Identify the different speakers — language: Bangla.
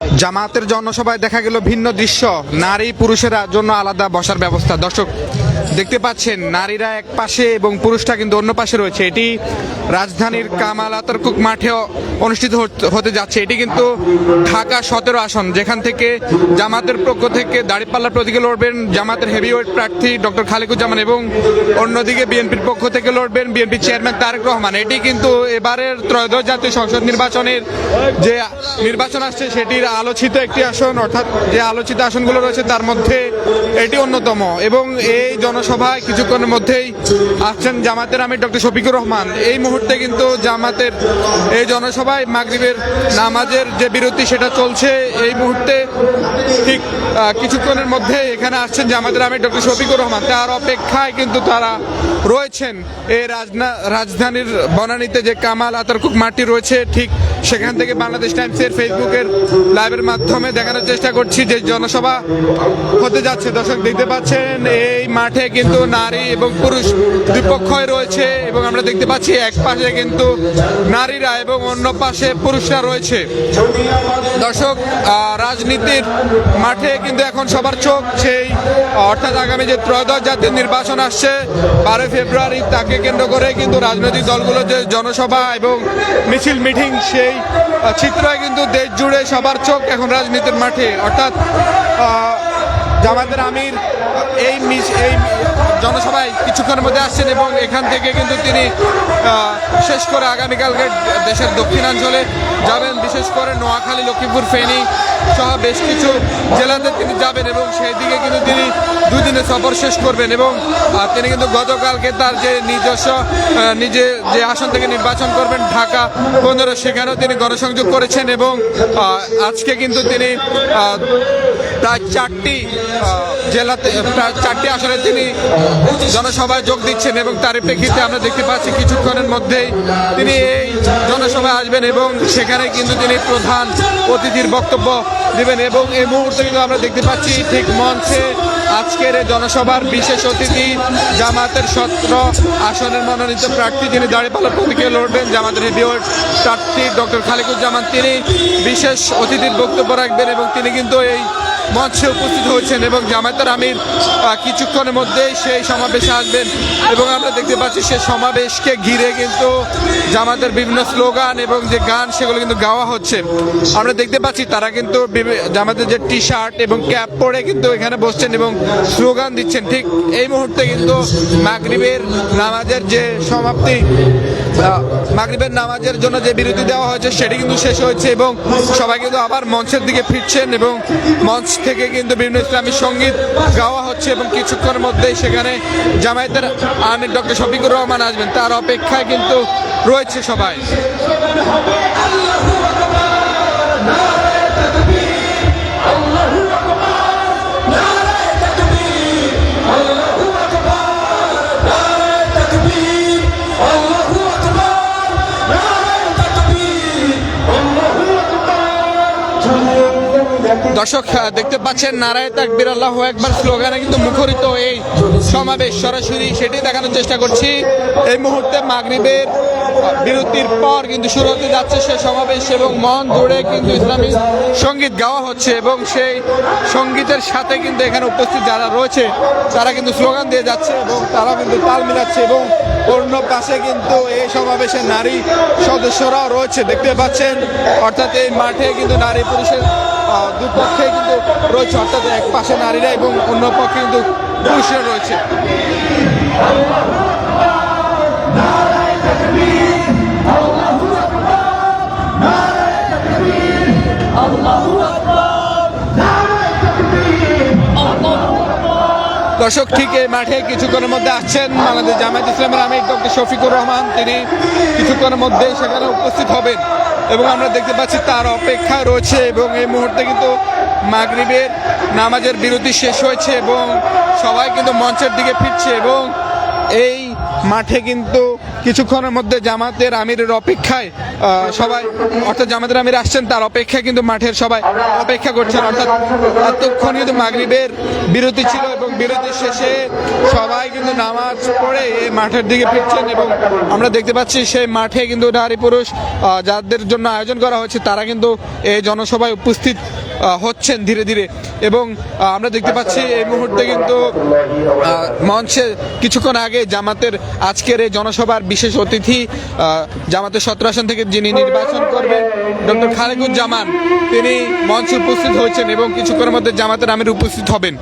Speaker 1: জামাতের জনসভায় দেখা গেল ভিন্ন দৃশ্য, নারী পুরুষেরা জন্য আলাদা বসার ব্যবস্থা। দর্শক দেখতে পাচ্ছেন নারীরা এক পাশে এবং পুরুষটা কিন্তু অন্য পাশে রয়েছে। এটি রাজধানীর কামাল আতাতুর্ক মাঠে অনুষ্ঠিত হতে যাচ্ছে। এটি কিন্তু ঢাকা 17 আসন, যেখান থেকে জামাতের পক্ষ থেকে দাঁড়িপাল্লা প্রতীকে লড়বেন জামাতের হেভিওয়েট প্রার্থী ডক্টর খালেকুজ্জামান এবং অন্যদিকে বিএনপির পক্ষ থেকে লড়বেন বিএনপি চেয়ারম্যান তারেক রহমান। এটি কিন্তু এবারের ত্রয়োদশ জাতীয় সংসদ নির্বাচনের যে নির্বাচন আসছে সেটির আলোচিত একটি আসন, অর্থাৎ যে আলোচিত আসনগুলো রয়েছে তার মধ্যে এটি অন্যতম। এবং এই জনসভায় কিছুক্ষণের মধ্যেই আসছেন জামাতের আমির ডক্টর শফিকুর রহমান। এই মুহূর্তে কিন্তু জামাতের এই জনসভায় মাগরিবের নামাজের যে বিরতি সেটা চলছে। এই মুহূর্তে ঠিক কিছুক্ষণের মধ্যে এখানে আসছেন জামাতের আমির ডক্টর শফিকুর রহমান। তার অপেক্ষায় কিন্তু তারা রয়েছেন এই রাজধানীর বনানীতে যে কামাল আতাতুর্ক মাঠটি রয়েছে, ঠিক সেখান থেকে বাংলাদেশ টাইমসের ফেসবুকের লাইভের মাধ্যমে দেখানোর চেষ্টা করছি যে জনসভা হতে যাচ্ছে। দর্শক দেখতে পাচ্ছেন এই মাঠে কিন্তু নারী এবং পুরুষ দুই পক্ষই রয়েছে এবং আমরা দেখতে পাচ্ছি এক পাশে কিন্তু নারীরা এবং অন্য পাশে পুরুষরা রয়েছে। দর্শক রাজনীতির মাঠে কিন্তু এখন সবার চোখ সেই অর্থাৎ আগামী যে ত্রয়োদশ জাতীয় নির্বাচন আসছে 12 ফেব্রুয়ারি, তাকে কেন্দ্র করে কিন্তু রাজনৈতিক দলগুলো যে জনসভা এবং মিছিল মিটিং, সেই চিত্রে কিন্তু দেশ জুড়ে সবার চোখ এখন রাজনীতির মাঠে। অর্থাৎ জামাতের আমির এই জনসভায় কিছুক্ষণের মধ্যে আসছেন এবং এখান থেকে কিন্তু তিনি শেষ করে আগামীকালকে দেশের দক্ষিণাঞ্চলে যাবেন, বিশেষ করে নোয়াখালী, লক্ষ্মীপুর, ফেনী সহ বেশ কিছু জেলাতে তিনি যাবেন এবং সেই দিকে কিন্তু তিনি 2 দিনের সফর শেষ করবেন। এবং তিনি কিন্তু গতকালকে তার যে নিজে যে আসন থেকে নির্বাচন করবেন ঢাকা 15, সেখানেও তিনি গণসংযোগ করেছেন এবং আজকে কিন্তু তিনি প্রায় 4টি জেলাতে প্রায় 4টি আসনে তিনি জনসভায় যোগ দিচ্ছেন এবং তার প্রেক্ষিতে আমরা দেখতে পাচ্ছি কিছুক্ষণের মধ্যেই তিনি এই জনসভায় আসবেন এবং সেখানে কিন্তু তিনি প্রধান অতিথির বক্তব্য দিবেন। এবং এই মুহূর্তে কিন্তু আমরা দেখতে পাচ্ছি ঠিক মঞ্চে আজকের এই জনসভার বিশেষ অতিথি জামাতের 17 আসনের মনোনীত প্রার্থী, যিনি দাঁড়িপাল্লা প্রতীকে লড়বেন জামাতের হেভিওয়েট প্রার্থী ডক্টর খালেকুজ্জামান, তিনি বিশেষ অতিথির বক্তব্য রাখবেন এবং তিনি কিন্তু এই মঞ্চে উপস্থিত হয়েছেন এবং জামাতের আমির কিছুক্ষণের মধ্যেই সেই সমাবেশে আসবেন। এবং আমরা দেখতে পাচ্ছি সেই সমাবেশকে ঘিরে কিন্তু জামাতের বিভিন্ন স্লোগান এবং যে গান সেগুলো কিন্তু গাওয়া হচ্ছে। আমরা দেখতে পাচ্ছি তারা কিন্তু জামাতের যে টি শার্ট এবং ক্যাপ পরে কিন্তু এখানে বসছেন এবং স্লোগান দিচ্ছেন। ঠিক এই মুহূর্তে কিন্তু মাগরিবের নামাজের যে সমাপ্তি, মাগরিবের নামাজের জন্য যে বিরতি দেওয়া হয়েছে সেটি কিন্তু শেষ হয়েছে এবং সবাই কিন্তু আবার মঞ্চের দিকে ফিরছেন এবং মঞ্চ থেকে কিন্তু বিভিন্ন ইসলামী সঙ্গীত গাওয়া হচ্ছে এবং কিছুক্ষণের মধ্যেই সেখানে জামায়াতের আমির ডক্টর শফিকুর রহমান আসবেন, তার অপেক্ষায় কিন্তু রয়েছে সবাই। দর্শক দেখতে পাচ্ছেন নারায়ে তাকবীর আল্লাহু আকবার স্লোগানে কিন্তু মুখরিত এই সমাবেশ, সরাসরি সেটি দেখানোর চেষ্টা করছি। এই মুহূর্তে মাগরিবের বিরতির পর কিন্তু শুরু হতে যাচ্ছে সে সমাবেশ এবং মন জুড়ে কিন্তু ইসলামী সঙ্গীত গাওয়া হচ্ছে এবং সেই সঙ্গীতের সাথে কিন্তু এখানে উপস্থিত যারা রয়েছে তারা কিন্তু স্লোগান দিয়ে যাচ্ছে এবং তারা কিন্তু তাল মিলাচ্ছে এবং অন্য পাশে কিন্তু এই সমাবেশে নারী সদস্যরাও রয়েছে দেখতে পাচ্ছেন। অর্থাৎ এই মাঠে কিন্তু নারী পুরুষের দুপক্ষে কিন্তু রয়েছে, অর্থাৎ এক পাশে নারীরা এবং অন্য পক্ষে কিন্তু পুরুষরা রয়েছে। দর্শক ঠিক এই মাঠে কিছুক্ষণের মধ্যে আসছেন বাংলাদেশ জামায়াত ইসলামের আমির ডক্টর শফিকুর রহমান, তিনি কিছুক্ষণের মধ্যে সেখানে উপস্থিত হবেন এবং আমরা দেখতে পাচ্ছি তার অপেক্ষায় রয়েছে। এবং এই মুহূর্তে কিন্তু মাগরিবের নামাজের বিরতি শেষ হয়েছে এবং সবাই কিন্তু মঞ্চের দিকে ফিরছে এবং এই মাঠে কিন্তু কিছুক্ষণের মধ্যে জামাতের আমিরের অপেক্ষায় সবাই, অর্থাৎ জামাতের আমির আসছেন তার অপেক্ষায় কিন্তু মাঠের সবাই অপেক্ষা করছেন। অর্থাৎ এতক্ষণ কিন্তু মাগরিবের বিরতি ছিল এবং বিরতির শেষে সবাই কিন্তু নামাজ পড়ে এই মাঠের দিকে ফিরছেন এবং আমরা দেখতে পাচ্ছি সেই মাঠে কিন্তু নারী পুরুষ যাদের জন্য আয়োজন করা হয়েছে তারা কিন্তু এই জনসভায় উপস্থিত হচ্ছেন ধীরে ধীরে। এবং আমরা দেখতে পাচ্ছি এই মুহূর্তে কিন্তু মঞ্চে কিছুক্ষণ আগে জামাতের আজকের এই জনসভার বিশেষ অতিথি জামাতের 17 আসন থেকে যিনি নির্বাচন করবেন ডক্টর খালেকুজ্জামান, তিনি মঞ্চে উপস্থিত হয়েছেন এবং কিছুক্ষণের মধ্যে জামাতের আমির উপস্থিত হবেন।